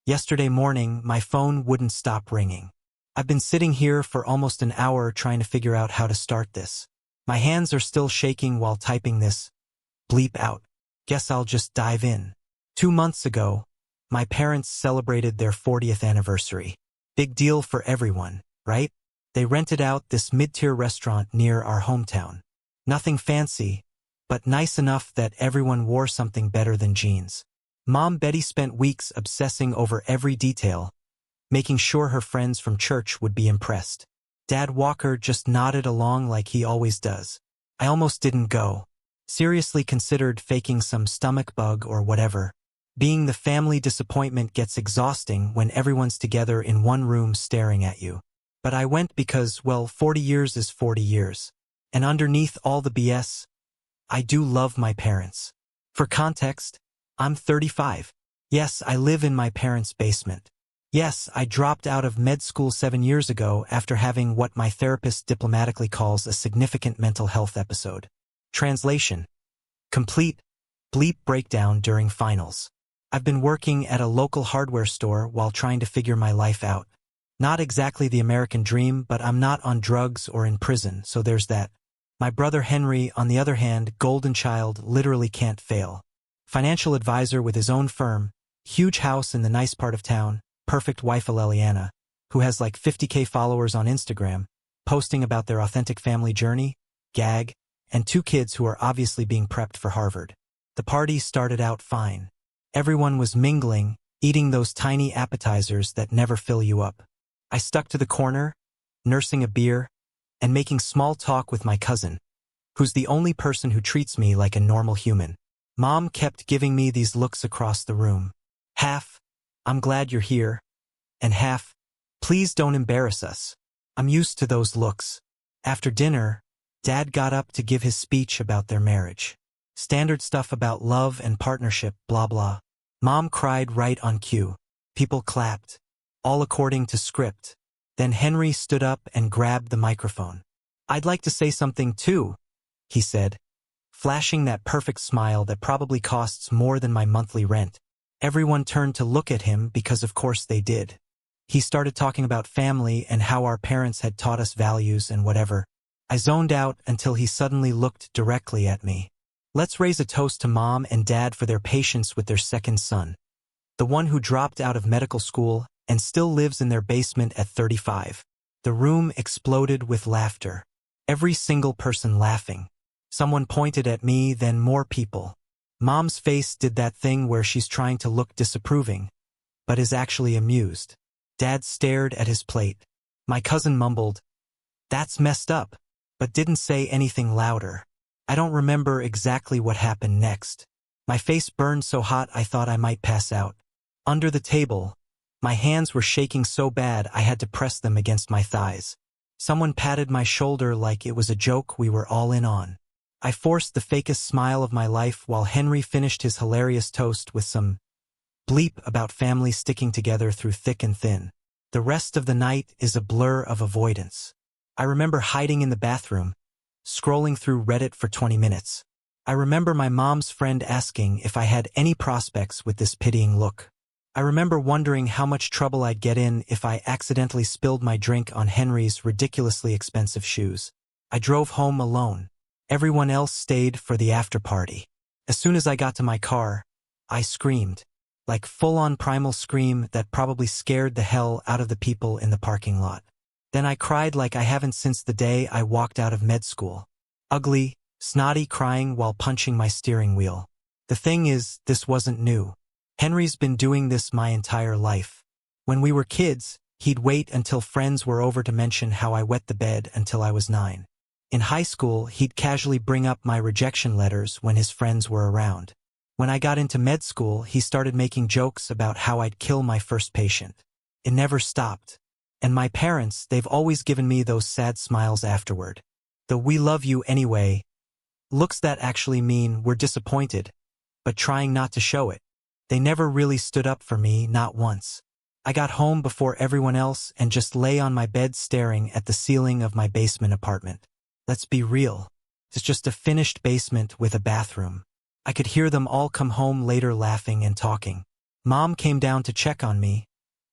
Yesterday morning, my phone wouldn't stop ringing. I've been sitting here for almost an hour trying to figure out how to start this. My hands are still shaking while typing this. Bleep out. Guess I'll just dive in. 2 months ago, my parents celebrated their 40th anniversary. Big deal for everyone, right? They rented out this mid-tier restaurant near our hometown. Nothing fancy, but nice enough that everyone wore something better than jeans. Mom Betty spent weeks obsessing over every detail, making sure her friends from church would be impressed. Dad Walker just nodded along like he always does. I almost didn't go. Seriously considered faking some stomach bug or whatever. Being the family disappointment gets exhausting when everyone's together in one room staring at you. But I went because, well, 40 years is 40 years. And underneath all the BS, I do love my parents. For context, I'm 35. Yes, I live in my parents' basement. Yes, I dropped out of med school 7 years ago after having what my therapist diplomatically calls a significant mental health episode. Translation. Complete bleep breakdown during finals. I've been working at a local hardware store while trying to figure my life out. Not exactly the American dream, but I'm not on drugs or in prison, so there's that. My brother Henry, on the other hand, golden child, literally can't fail. Financial advisor with his own firm, huge house in the nice part of town, perfect wife Leliana, who has like 50K followers on Instagram, posting about their authentic family journey, gag, and 2 kids who are obviously being prepped for Harvard. The party started out fine. Everyone was mingling, eating those tiny appetizers that never fill you up. I stuck to the corner, nursing a beer, and making small talk with my cousin, who's the only person who treats me like a normal human. Mom kept giving me these looks across the room. Half, I'm glad you're here, and half, please don't embarrass us. I'm used to those looks. After dinner, Dad got up to give his speech about their marriage. Standard stuff about love and partnership, blah blah. Mom cried right on cue. People clapped, all according to script. Then Henry stood up and grabbed the microphone. I'd like to say something too, he said, flashing that perfect smile that probably costs more than my monthly rent. Everyone turned to look at him because of course they did. He started talking about family and how our parents had taught us values and whatever. I zoned out until he suddenly looked directly at me. Let's raise a toast to Mom and Dad for their patience with their second son. The one who dropped out of medical school and still lives in their basement at 35. The room exploded with laughter. Every single person laughing. Someone pointed at me, then more people. Mom's face did that thing where she's trying to look disapproving, but is actually amused. Dad stared at his plate. My cousin mumbled, "That's messed up," but didn't say anything louder. I don't remember exactly what happened next. My face burned so hot I thought I might pass out. Under the table, my hands were shaking so bad I had to press them against my thighs. Someone patted my shoulder like it was a joke we were all in on. I forced the fakest smile of my life while Henry finished his hilarious toast with some bleep about family sticking together through thick and thin. The rest of the night is a blur of avoidance. I remember hiding in the bathroom, scrolling through Reddit for 20 minutes. I remember my mom's friend asking if I had any prospects with this pitying look. I remember wondering how much trouble I'd get in if I accidentally spilled my drink on Henry's ridiculously expensive shoes. I drove home alone. Everyone else stayed for the after party. As soon as I got to my car, I screamed. Like full-on primal scream that probably scared the hell out of the people in the parking lot. Then I cried like I haven't since the day I walked out of med school. Ugly, snotty crying while punching my steering wheel. The thing is, this wasn't new. Henry's been doing this my entire life. When we were kids, he'd wait until friends were over to mention how I wet the bed until I was 9. In high school, he'd casually bring up my rejection letters when his friends were around. When I got into med school, he started making jokes about how I'd kill my first patient. It never stopped. And my parents, they've always given me those sad smiles afterward. The "we love you anyway" looks that actually mean we're disappointed, but trying not to show it. They never really stood up for me, not once. I got home before everyone else and just lay on my bed staring at the ceiling of my basement apartment. Let's be real. It's just a finished basement with a bathroom. I could hear them all come home later laughing and talking. Mom came down to check on me,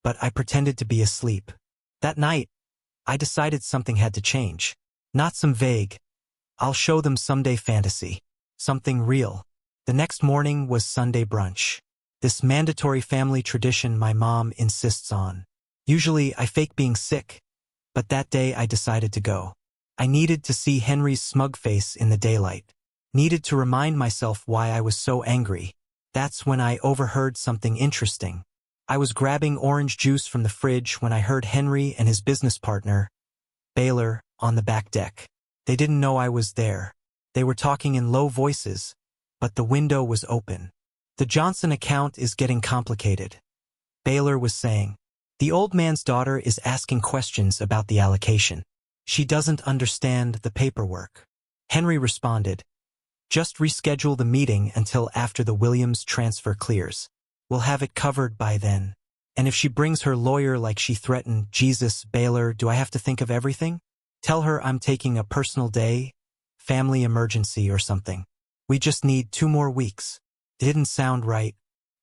but I pretended to be asleep. That night, I decided something had to change. Not some vague, "I'll show them someday" fantasy. Something real. The next morning was Sunday brunch. This mandatory family tradition my mom insists on. Usually I fake being sick, but that day I decided to go. I needed to see Henry's smug face in the daylight. Needed to remind myself why I was so angry. That's when I overheard something interesting. I was grabbing orange juice from the fridge when I heard Henry and his business partner, Baylor, on the back deck. They didn't know I was there. They were talking in low voices, but the window was open. "The Johnson account is getting complicated," Baylor was saying. "The old man's daughter is asking questions about the allocation. She doesn't understand the paperwork." Henry responded, "Just reschedule the meeting until after the Williams transfer clears. We'll have it covered by then. And if she brings her lawyer like she threatened, Jesus, Baylor, do I have to think of everything? Tell her I'm taking a personal day, family emergency or something. We just need 2 more weeks." It didn't sound right.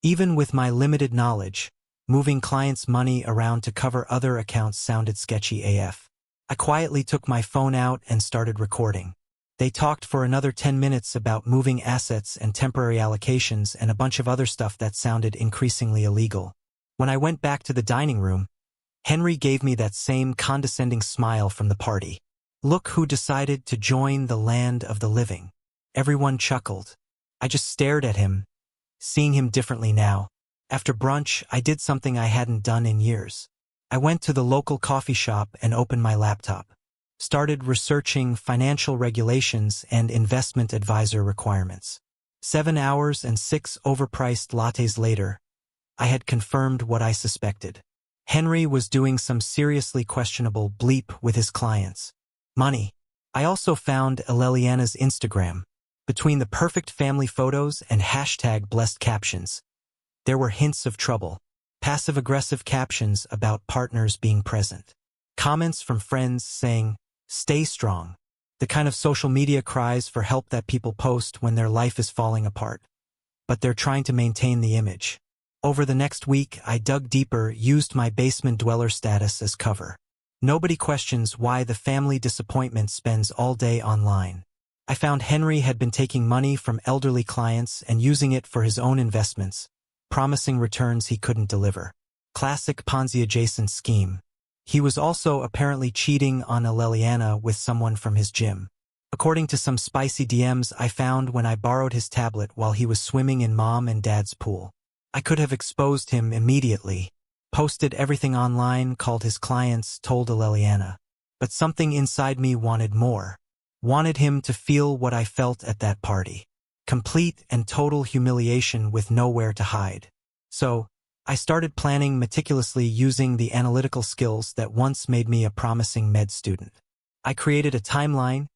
Even with my limited knowledge, moving clients' money around to cover other accounts sounded sketchy AF. I quietly took my phone out and started recording. They talked for another 10 minutes about moving assets and temporary allocations and a bunch of other stuff that sounded increasingly illegal. When I went back to the dining room, Henry gave me that same condescending smile from the party. "Look who decided to join the land of the living." Everyone chuckled. I just stared at him, seeing him differently now. After brunch, I did something I hadn't done in years. I went to the local coffee shop and opened my laptop. Started researching financial regulations and investment advisor requirements. 7 hours and 6 overpriced lattes later, I had confirmed what I suspected. Henry was doing some seriously questionable bleep with his clients. Money. I also found Eleliana's Instagram. Between the perfect family photos and #blessed captions, there were hints of trouble. Passive-aggressive captions about partners being present. Comments from friends saying, "Stay strong." The kind of social media cries for help that people post when their life is falling apart. But they're trying to maintain the image. Over the next week, I dug deeper, used my basement dweller status as cover. Nobody questions why the family disappointment spends all day online. I found Henry had been taking money from elderly clients and using it for his own investments, promising returns he couldn't deliver. Classic Ponzi-adjacent scheme. He was also apparently cheating on Eleliana with someone from his gym. According to some spicy DMs I found when I borrowed his tablet while he was swimming in mom and dad's pool. I could have exposed him immediately, posted everything online, called his clients, told Eleliana. But something inside me wanted more. Wanted him to feel what I felt at that party. Complete and total humiliation with nowhere to hide. So, I started planning meticulously using the analytical skills that once made me a promising med student. I created a timeline,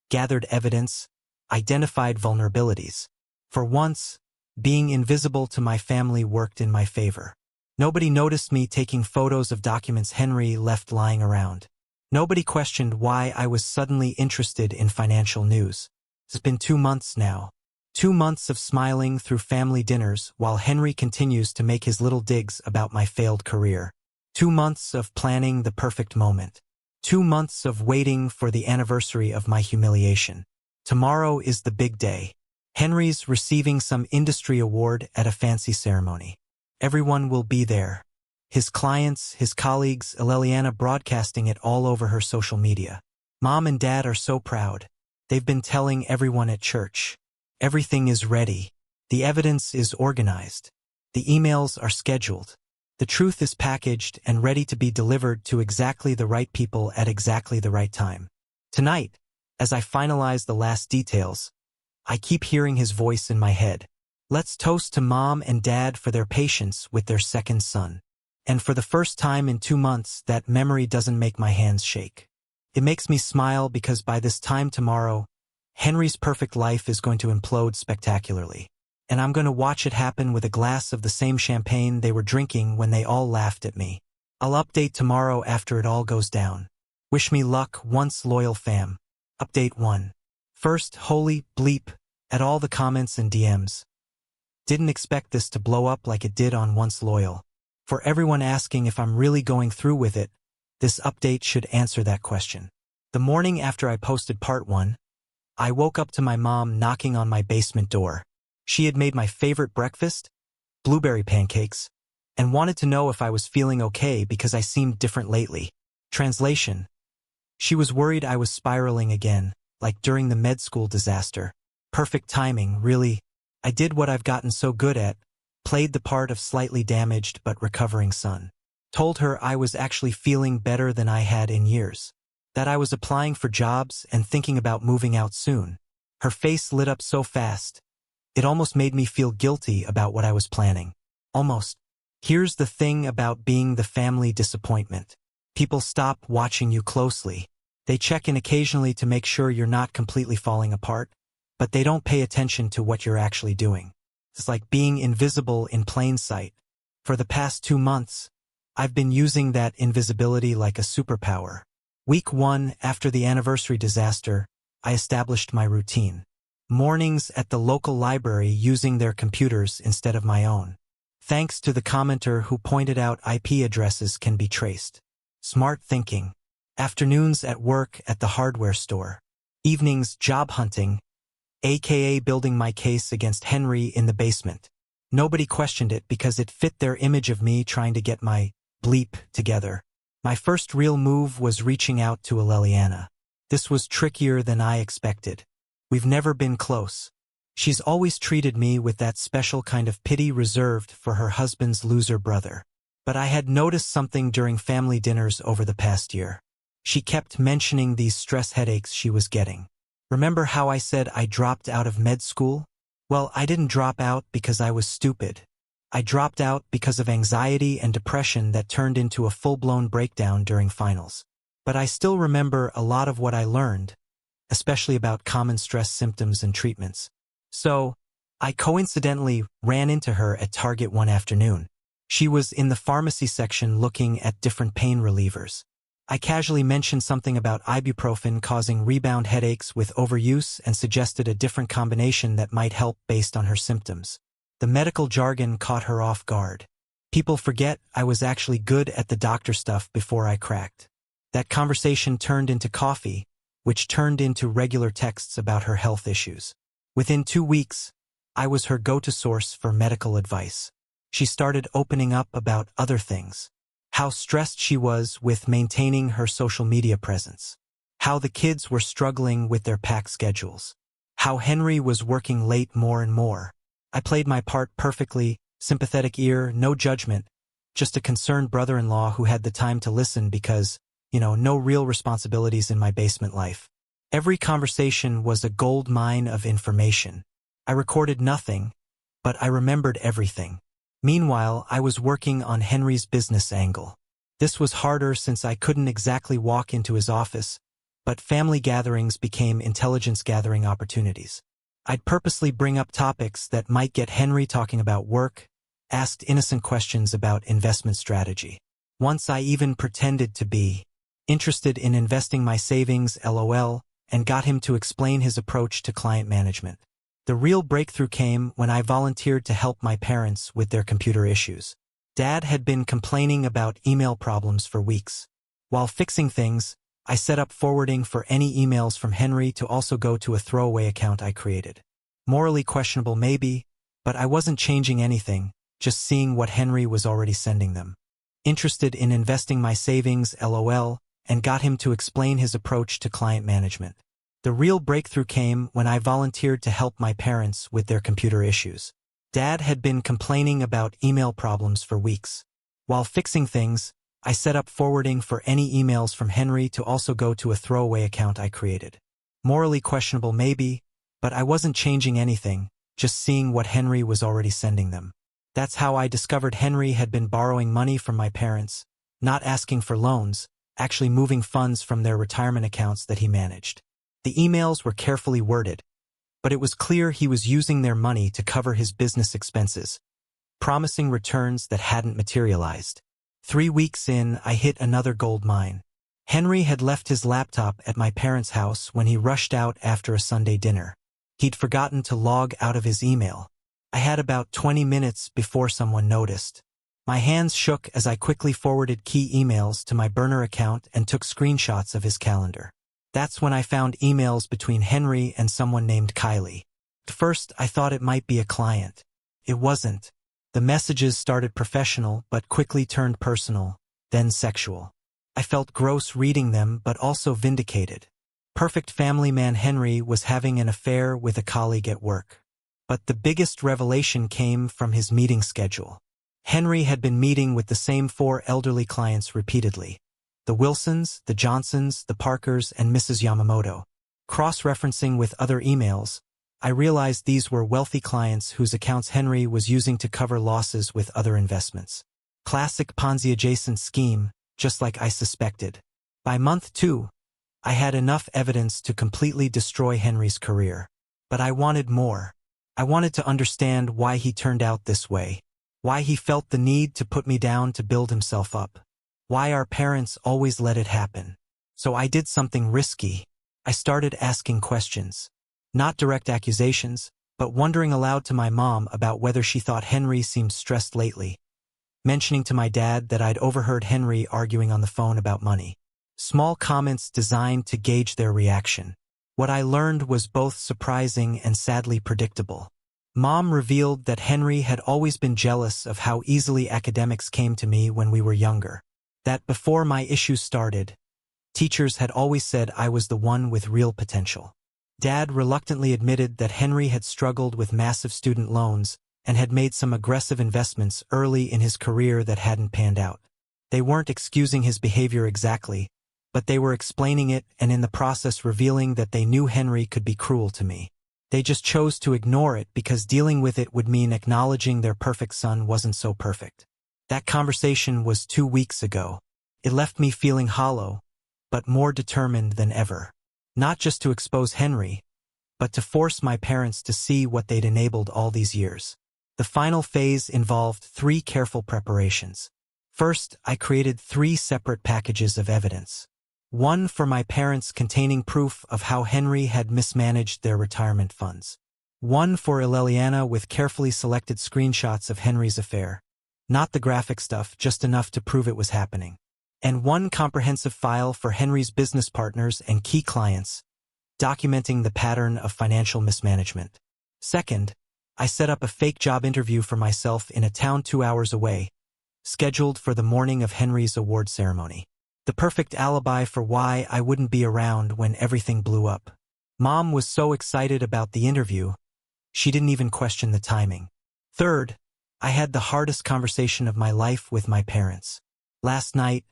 gathered evidence, identified vulnerabilities. For once, being invisible to my family worked in my favor. Nobody noticed me taking photos of documents Henry left lying around. Nobody questioned why I was suddenly interested in financial news. It's been 2 months now. 2 months of smiling through family dinners while Henry continues to make his little digs about my failed career. 2 months of planning the perfect moment. 2 months of waiting for the anniversary of my humiliation. Tomorrow is the big day. Henry's receiving some industry award at a fancy ceremony. Everyone will be there. His clients, his colleagues, Eleliana broadcasting it all over her social media. Mom and Dad are so proud. They've been telling everyone at church. Everything is ready. The evidence is organized. The emails are scheduled. The truth is packaged and ready to be delivered to exactly the right people at exactly the right time. Tonight, as I finalize the last details, I keep hearing his voice in my head. Let's toast to Mom and Dad for their patience with their second son. And for the first time in 2 months, that memory doesn't make my hands shake. It makes me smile because by this time tomorrow, Henry's perfect life is going to implode spectacularly. And I'm going to watch it happen with a glass of the same champagne they were drinking when they all laughed at me. I'll update tomorrow after it all goes down. Wish me luck, once loyal fam. Update 1. First, holy bleep at all the comments and DMs. Didn't expect this to blow up like it did on Once Loyal. For everyone asking if I'm really going through with it, this update should answer that question. The morning after I posted part 1, I woke up to my mom knocking on my basement door. She had made my favorite breakfast, blueberry pancakes, and wanted to know if I was feeling okay because I seemed different lately. Translation: she was worried I was spiraling again, like during the med school disaster. Perfect timing, really. I did what I've gotten so good at, played the part of slightly damaged but recovering son. Told her I was actually feeling better than I had in years. That I was applying for jobs and thinking about moving out soon. Her face lit up so fast. It almost made me feel guilty about what I was planning. Almost. Here's the thing about being the family disappointment. People stop watching you closely. They check in occasionally to make sure you're not completely falling apart, but they don't pay attention to what you're actually doing. It's like being invisible in plain sight. For the past 2 months, I've been using that invisibility like a superpower. Week 1 after the anniversary disaster, I established my routine. Mornings at the local library using their computers instead of my own. Thanks to the commenter who pointed out IP addresses can be traced. Smart thinking. Afternoons at work at the hardware store. Evenings job hunting, aka building my case against Henry in the basement. Nobody questioned it because it fit their image of me trying to get my bleep together. My first real move was reaching out to Aleliana. This was trickier than I expected. We've never been close. She's always treated me with that special kind of pity reserved for her husband's loser brother. But I had noticed something during family dinners over the past year. She kept mentioning these stress headaches she was getting. Remember how I said I dropped out of med school? Well, I didn't drop out because I was stupid. I dropped out because of anxiety and depression that turned into a full-blown breakdown during finals. But I still remember a lot of what I learned, especially about common stress symptoms and treatments. So, I coincidentally ran into her at Target one afternoon. She was in the pharmacy section looking at different pain relievers. I casually mentioned something about ibuprofen causing rebound headaches with overuse and suggested a different combination that might help based on her symptoms. The medical jargon caught her off guard. People forget I was actually good at the doctor stuff before I cracked. That conversation turned into coffee, which turned into regular texts about her health issues. Within 2 weeks, I was her go-to source for medical advice. She started opening up about other things. How stressed she was with maintaining her social media presence. How the kids were struggling with their packed schedules. How Henry was working late more and more. I played my part perfectly, sympathetic ear, no judgment, just a concerned brother-in-law who had the time to listen because, no real responsibilities in my basement life. Every conversation was a gold mine of information. I recorded nothing, but I remembered everything. Meanwhile, I was working on Henry's business angle. This was harder since I couldn't exactly walk into his office, but family gatherings became intelligence-gathering opportunities. I'd purposely bring up topics that might get Henry talking about work, asked innocent questions about investment strategy. Once I even pretended to be interested in investing my savings, LOL, and got him to explain his approach to client management. The real breakthrough came when I volunteered to help my parents with their computer issues. Dad had been complaining about email problems for weeks. While fixing things, I set up forwarding for any emails from Henry to also go to a throwaway account I created. Morally questionable maybe, but I wasn't changing anything, just seeing what Henry was already sending them. Interested in investing my savings, LOL, and got him to explain his approach to client management. The real breakthrough came when I volunteered to help my parents with their computer issues. Dad had been complaining about email problems for weeks. While fixing things, I set up forwarding for any emails from Henry to also go to a throwaway account I created. Morally questionable maybe, but I wasn't changing anything, just seeing what Henry was already sending them. That's how I discovered Henry had been borrowing money from my parents, not asking for loans, actually moving funds from their retirement accounts that he managed. The emails were carefully worded, but it was clear he was using their money to cover his business expenses, promising returns that hadn't materialized. 3 weeks in, I hit another gold mine. Henry had left his laptop at my parents' house when he rushed out after a Sunday dinner. He'd forgotten to log out of his email. I had about 20 minutes before someone noticed. My hands shook as I quickly forwarded key emails to my burner account and took screenshots of his calendar. That's when I found emails between Henry and someone named Kylie. At first, I thought it might be a client. It wasn't. The messages started professional but quickly turned personal, then sexual. I felt gross reading them but also vindicated. Perfect family man Henry was having an affair with a colleague at work. But the biggest revelation came from his meeting schedule. Henry had been meeting with the same 4 elderly clients repeatedly. The Wilsons, the Johnsons, the Parkers, and Mrs. Yamamoto. Cross-referencing with other emails, I realized these were wealthy clients whose accounts Henry was using to cover losses with other investments. Classic Ponzi-adjacent scheme, just like I suspected. By month 2, I had enough evidence to completely destroy Henry's career. But I wanted more. I wanted to understand why he turned out this way. Why he felt the need to put me down to build himself up. Why our parents always let it happen. So I did something risky. I started asking questions. Not direct accusations, but wondering aloud to my mom about whether she thought Henry seemed stressed lately. Mentioning to my dad that I'd overheard Henry arguing on the phone about money. Small comments designed to gauge their reaction. What I learned was both surprising and sadly predictable. Mom revealed that Henry had always been jealous of how easily academics came to me when we were younger. That before my issues started, teachers had always said I was the one with real potential. Dad reluctantly admitted that Henry had struggled with massive student loans and had made some aggressive investments early in his career that hadn't panned out. They weren't excusing his behavior exactly, but they were explaining it and in the process revealing that they knew Henry could be cruel to me. They just chose to ignore it because dealing with it would mean acknowledging their perfect son wasn't so perfect. That conversation was 2 weeks ago. It left me feeling hollow, but more determined than ever. Not just to expose Henry, but to force my parents to see what they'd enabled all these years. The final phase involved 3 careful preparations. First, I created 3 separate packages of evidence. One for my parents containing proof of how Henry had mismanaged their retirement funds. One for Eleliana with carefully selected screenshots of Henry's affair. Not the graphic stuff, just enough to prove it was happening. And one comprehensive file for Henry's business partners and key clients, documenting the pattern of financial mismanagement. Second, I set up a fake job interview for myself in a town 2 hours away, scheduled for the morning of Henry's award ceremony. The perfect alibi for why I wouldn't be around when everything blew up. Mom was so excited about the interview, she didn't even question the timing. Third, I had the hardest conversation of my life with my parents. Last night,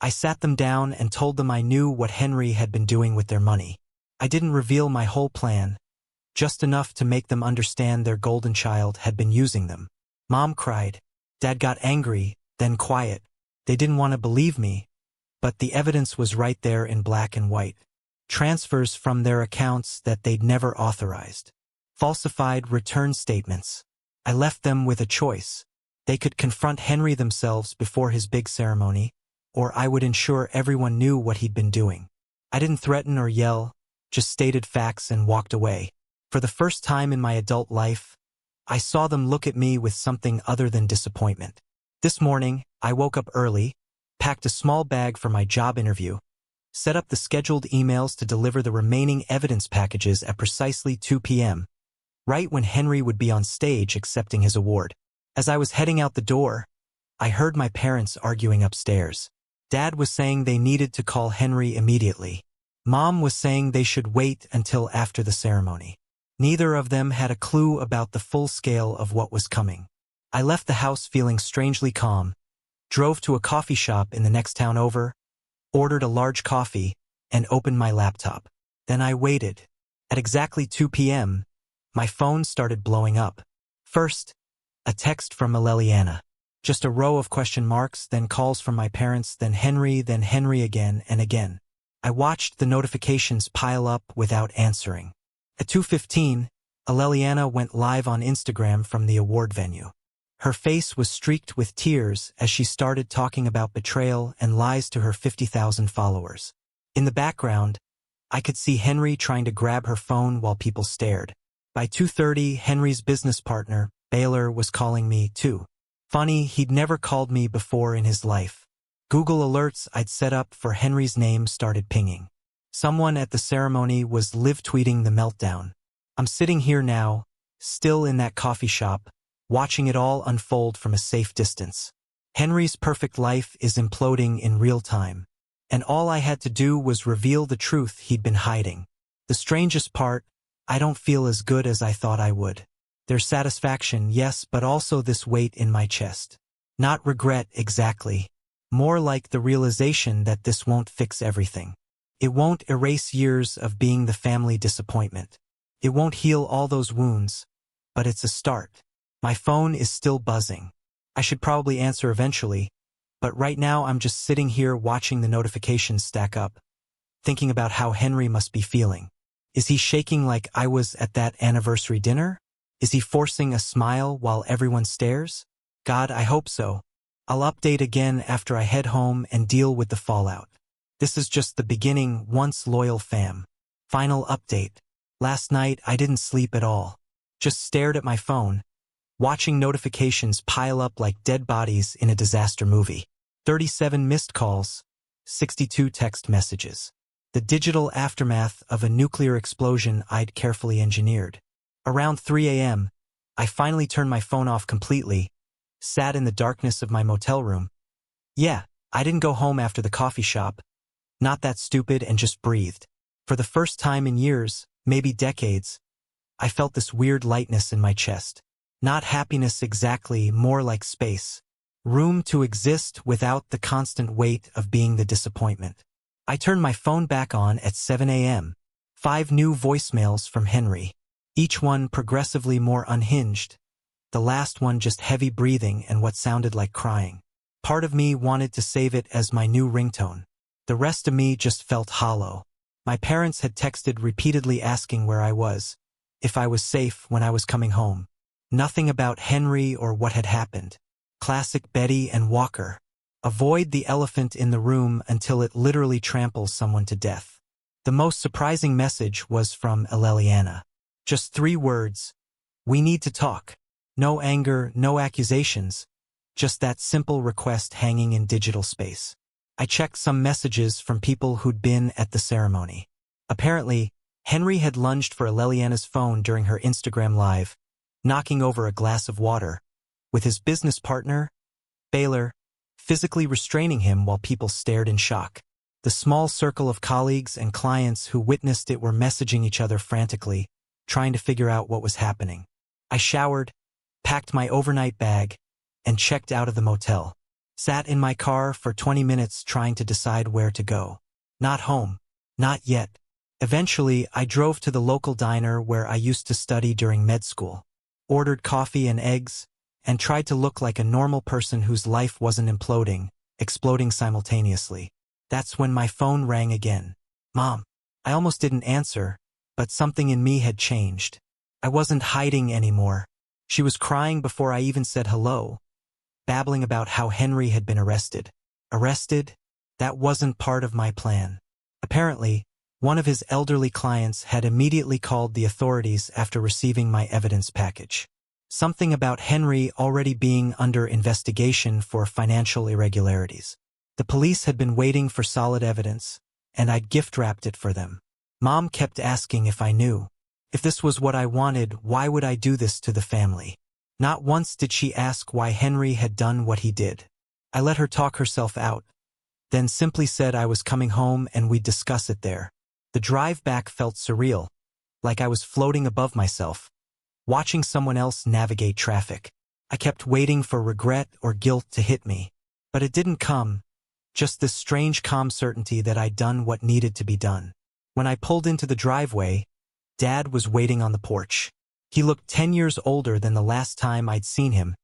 I sat them down and told them I knew what Henry had been doing with their money. I didn't reveal my whole plan, just enough to make them understand their golden child had been using them. Mom cried. Dad got angry, then quiet. They didn't want to believe me, but the evidence was right there in black and white. Transfers from their accounts that they'd never authorized. Falsified return statements. I left them with a choice. They could confront Henry themselves before his big ceremony, or I would ensure everyone knew what he'd been doing. I didn't threaten or yell, just stated facts and walked away. For the first time in my adult life, I saw them look at me with something other than disappointment. This morning, I woke up early, packed a small bag for my job interview, set up the scheduled emails to deliver the remaining evidence packages at precisely 2 p.m., right when Henry would be on stage accepting his award. As I was heading out the door, I heard my parents arguing upstairs. Dad was saying they needed to call Henry immediately. Mom was saying they should wait until after the ceremony. Neither of them had a clue about the full scale of what was coming. I left the house feeling strangely calm, drove to a coffee shop in the next town over, ordered a large coffee, and opened my laptop. Then I waited. At exactly 2 p.m., my phone started blowing up. First, a text from Eleliana. Just a row of question marks, then calls from my parents, then Henry again and again. I watched the notifications pile up without answering. At 2:15, Eleliana went live on Instagram from the award venue. Her face was streaked with tears as she started talking about betrayal and lies to her 50,000 followers. In the background, I could see Henry trying to grab her phone while people stared. By 2:30, Henry's business partner, Baylor, was calling me, too. Funny, he'd never called me before in his life. Google alerts I'd set up for Henry's name started pinging. Someone at the ceremony was live tweeting the meltdown. I'm sitting here now, still in that coffee shop, watching it all unfold from a safe distance. Henry's perfect life is imploding in real time. And all I had to do was reveal the truth he'd been hiding. The strangest part, I don't feel as good as I thought I would. There's satisfaction, yes, but also this weight in my chest. Not regret exactly. More like the realization that this won't fix everything. It won't erase years of being the family disappointment. It won't heal all those wounds, but it's a start. My phone is still buzzing. I should probably answer eventually, but right now I'm just sitting here watching the notifications stack up, thinking about how Henry must be feeling. Is he shaking like I was at that anniversary dinner? Is he forcing a smile while everyone stares? God, I hope so. I'll update again after I head home and deal with the fallout. This is just the beginning, once loyal fam. Final update. Last night I didn't sleep at all. Just stared at my phone, watching notifications pile up like dead bodies in a disaster movie. 37 missed calls, 62 text messages. The digital aftermath of a nuclear explosion I'd carefully engineered. Around 3 a.m., I finally turned my phone off completely, sat in the darkness of my motel room. Yeah, I didn't go home after the coffee shop. Not that stupid, and just breathed. For the first time in years, maybe decades, I felt this weird lightness in my chest. Not happiness exactly, more like space. Room to exist without the constant weight of being the disappointment. I turned my phone back on at 7 a.m. 5 new voicemails from Henry. Each one progressively more unhinged. The last one just heavy breathing and what sounded like crying. Part of me wanted to save it as my new ringtone. The rest of me just felt hollow. My parents had texted repeatedly asking where I was, if I was safe when I was coming home. Nothing about Henry or what had happened. Classic Betty and Walker. Avoid the elephant in the room until it literally tramples someone to death. The most surprising message was from Eleliana. Just 3 words. We need to talk. No anger, no accusations. Just that simple request hanging in digital space. I checked some messages from people who'd been at the ceremony. Apparently, Henry had lunged for Eleliana's phone during her Instagram live, knocking over a glass of water, with his business partner, Baylor, physically restraining him while people stared in shock. The small circle of colleagues and clients who witnessed it were messaging each other frantically, trying to figure out what was happening. I showered, packed my overnight bag, and checked out of the motel. Sat in my car for 20 minutes trying to decide where to go. Not home. Not yet. Eventually, I drove to the local diner where I used to study during med school. Ordered coffee and eggs, and tried to look like a normal person whose life wasn't imploding, exploding simultaneously. That's when my phone rang again. Mom. I almost didn't answer, but something in me had changed. I wasn't hiding anymore. She was crying before I even said hello, babbling about how Henry had been arrested. Arrested? That wasn't part of my plan. Apparently, one of his elderly clients had immediately called the authorities after receiving my evidence package. Something about Henry already being under investigation for financial irregularities. The police had been waiting for solid evidence, and I'd gift-wrapped it for them. Mom kept asking if I knew. If this was what I wanted, why would I do this to the family? Not once did she ask why Henry had done what he did. I let her talk herself out, then simply said I was coming home and we'd discuss it there. The drive back felt surreal, like I was floating above myself, watching someone else navigate traffic. I kept waiting for regret or guilt to hit me, but it didn't come, just this strange calm certainty that I'd done what needed to be done. When I pulled into the driveway, Dad was waiting on the porch. He looked 10 years older than the last time I'd seen him,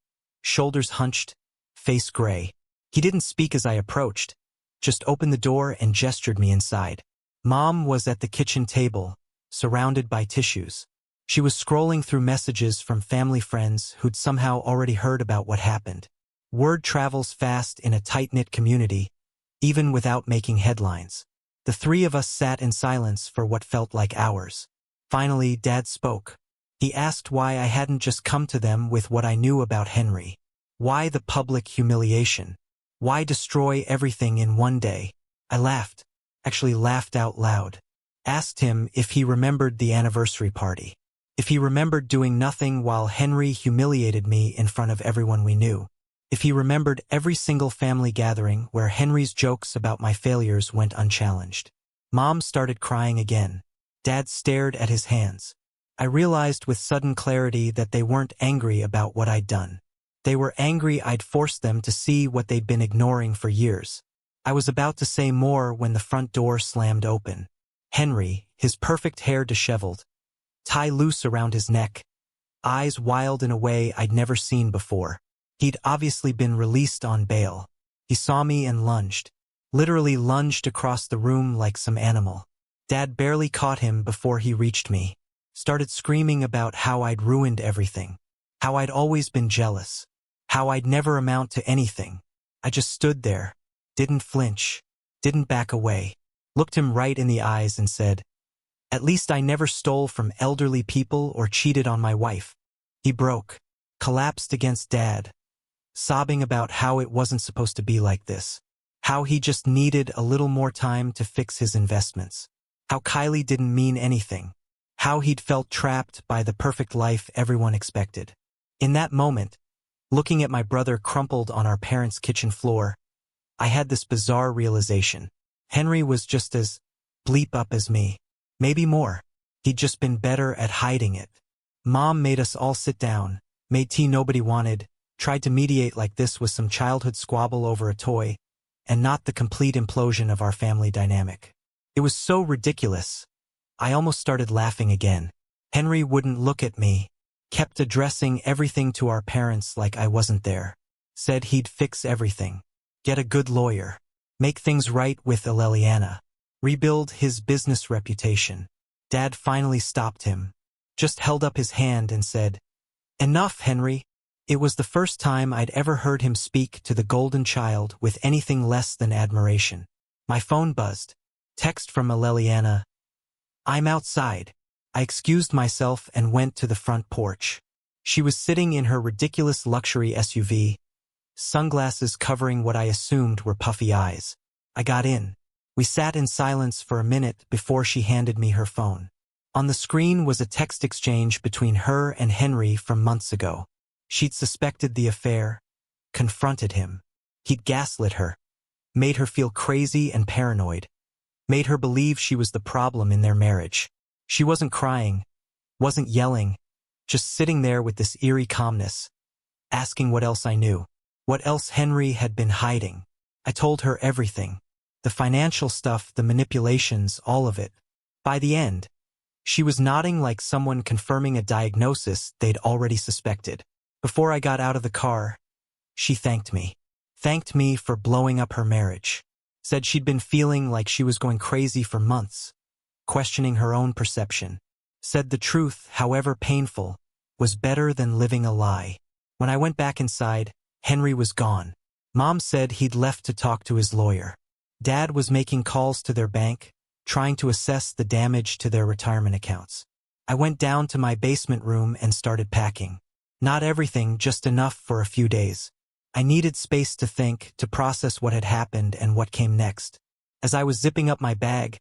shoulders hunched, face gray. He didn't speak as I approached, just opened the door and gestured me inside. Mom was at the kitchen table, surrounded by tissues. She was scrolling through messages from family friends who'd somehow already heard about what happened. Word travels fast in a tight-knit community, even without making headlines. The 3 of us sat in silence for what felt like hours. Finally, Dad spoke. He asked why I hadn't just come to them with what I knew about Henry. Why the public humiliation? Why destroy everything in one day? I laughed, actually laughed out loud. Asked him if he remembered the anniversary party. If he remembered doing nothing while Henry humiliated me in front of everyone we knew. If he remembered every single family gathering where Henry's jokes about my failures went unchallenged. Mom started crying again. Dad stared at his hands. I realized with sudden clarity that they weren't angry about what I'd done. They were angry I'd forced them to see what they'd been ignoring for years. I was about to say more when the front door slammed open. Henry, his perfect hair disheveled, tie loose around his neck, eyes wild in a way I'd never seen before. He'd obviously been released on bail. He saw me and lunged. Literally lunged across the room like some animal. Dad barely caught him before he reached me. Started screaming about how I'd ruined everything. How I'd always been jealous. How I'd never amount to anything. I just stood there. Didn't flinch. Didn't back away. Looked him right in the eyes and said, "At least I never stole from elderly people or cheated on my wife." He broke. Collapsed against Dad. Sobbing about how it wasn't supposed to be like this. How he just needed a little more time to fix his investments. How Kylie didn't mean anything. How he'd felt trapped by the perfect life everyone expected. In that moment, looking at my brother crumpled on our parents' kitchen floor, I had this bizarre realization. Henry was just as bleep up as me. Maybe more. He'd just been better at hiding it. Mom made us all sit down, made tea nobody wanted, tried to mediate like this was some childhood squabble over a toy, and not the complete implosion of our family dynamic. It was so ridiculous. I almost started laughing again. Henry wouldn't look at me, kept addressing everything to our parents like I wasn't there. Said he'd fix everything. Get a good lawyer. Make things right with Leliana. Rebuild his business reputation. Dad finally stopped him. Just held up his hand and said, "Enough, Henry." It was the first time I'd ever heard him speak to the golden child with anything less than admiration. My phone buzzed. Text from Leliana. "I'm outside." I excused myself and went to the front porch. She was sitting in her ridiculous luxury SUV, sunglasses covering what I assumed were puffy eyes. I got in. We sat in silence for a minute before she handed me her phone. On the screen was a text exchange between her and Henry from months ago. She'd suspected the affair, confronted him. He'd gaslit her, made her feel crazy and paranoid, made her believe she was the problem in their marriage. She wasn't crying, wasn't yelling, just sitting there with this eerie calmness, asking what else I knew, what else Henry had been hiding. I told her everything. The financial stuff, the manipulations, all of it. By the end, she was nodding like someone confirming a diagnosis they'd already suspected. Before I got out of the car, she thanked me. Thanked me for blowing up her marriage. Said she'd been feeling like she was going crazy for months, questioning her own perception. Said the truth, however painful, was better than living a lie. When I went back inside, Henry was gone. Mom said he'd left to talk to his lawyer. Dad was making calls to their bank, trying to assess the damage to their retirement accounts. I went down to my basement room and started packing. Not everything, just enough for a few days. I needed space to think, to process what had happened and what came next. As I was zipping up my bag,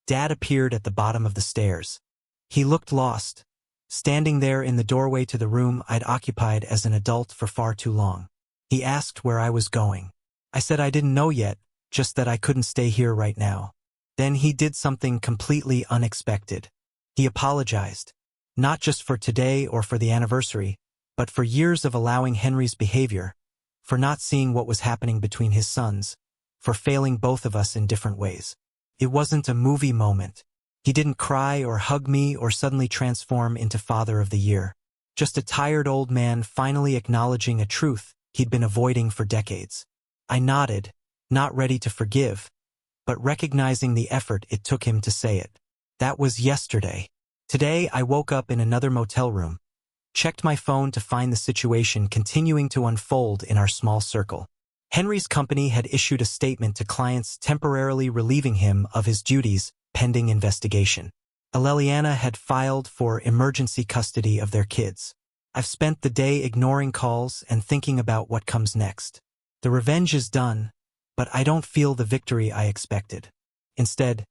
Dad appeared at the bottom of the stairs. He looked lost, standing there in the doorway to the room I'd occupied as an adult for far too long. He asked where I was going. I said I didn't know yet, just that I couldn't stay here right now. Then he did something completely unexpected. He apologized, not just for today or for the anniversary, but for years of allowing Henry's behavior, for not seeing what was happening between his sons, for failing both of us in different ways. It wasn't a movie moment. He didn't cry or hug me or suddenly transform into Father of the Year. Just a tired old man finally acknowledging a truth he'd been avoiding for decades. I nodded, not ready to forgive, but recognizing the effort it took him to say it. That was yesterday. Today I woke up in another motel room, checked my phone to find the situation continuing to unfold in our small circle. Henry's company had issued a statement to clients temporarily relieving him of his duties pending investigation. Aleliana had filed for emergency custody of their kids. I've spent the day ignoring calls and thinking about what comes next. The revenge is done, but I don't feel the victory I expected. Instead,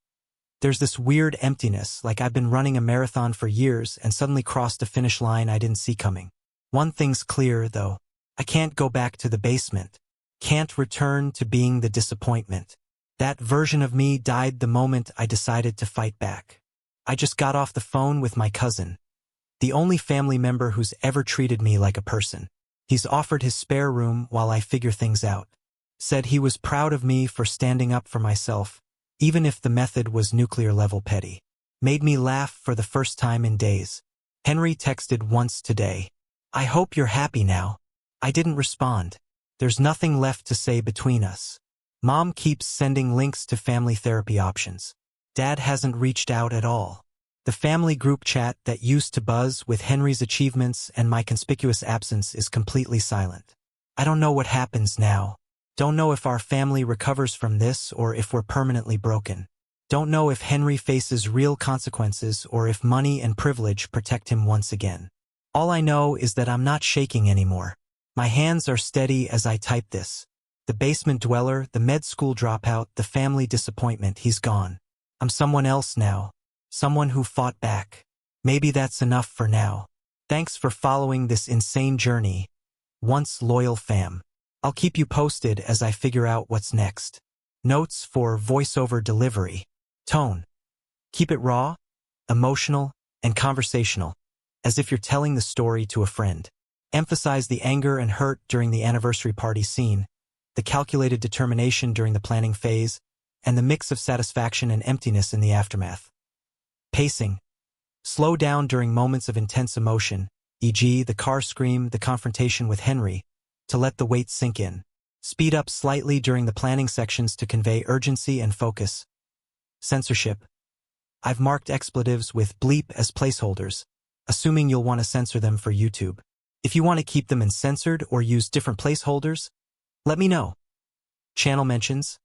there's this weird emptiness, like I've been running a marathon for years and suddenly crossed a finish line I didn't see coming. One thing's clear, though. I can't go back to the basement. Can't return to being the disappointment. That version of me died the moment I decided to fight back. I just got off the phone with my cousin, the only family member who's ever treated me like a person. He's offered his spare room while I figure things out. Said he was proud of me for standing up for myself, even if the method was nuclear-level petty. Made me laugh for the first time in days. Henry texted once today. "I hope you're happy now." I didn't respond. There's nothing left to say between us. Mom keeps sending links to family therapy options. Dad hasn't reached out at all. The family group chat that used to buzz with Henry's achievements and my conspicuous absence is completely silent. I don't know what happens now. Don't know if our family recovers from this or if we're permanently broken. Don't know if Henry faces real consequences or if money and privilege protect him once again. All I know is that I'm not shaking anymore. My hands are steady as I type this. The basement dweller, the med school dropout, the family disappointment, he's gone. I'm someone else now. Someone who fought back. Maybe that's enough for now. Thanks for following this insane journey. Once loyal fam. I'll keep you posted as I figure out what's next. Notes for voiceover delivery. Tone. Keep it raw, emotional, and conversational, as if you're telling the story to a friend. Emphasize the anger and hurt during the anniversary party scene, the calculated determination during the planning phase, and the mix of satisfaction and emptiness in the aftermath. Pacing. Slow down during moments of intense emotion, e.g. the car scream, the confrontation with Henry, to let the weight sink in. Speed up slightly during the planning sections to convey urgency and focus. Censorship. I've marked expletives with bleep as placeholders, assuming you'll want to censor them for YouTube. If you want to keep them uncensored or use different placeholders, let me know. Channel mentions.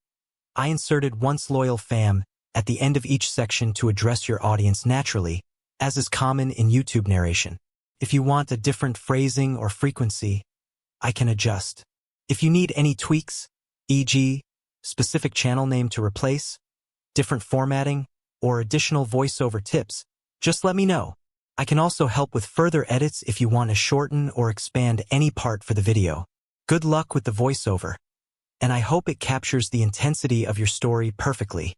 I inserted once loyal fam at the end of each section to address your audience naturally, as is common in YouTube narration. If you want a different phrasing or frequency, I can adjust. If you need any tweaks, e.g., specific channel name to replace, different formatting, or additional voiceover tips, just let me know. I can also help with further edits if you want to shorten or expand any part for the video. Good luck with the voiceover, and I hope it captures the intensity of your story perfectly.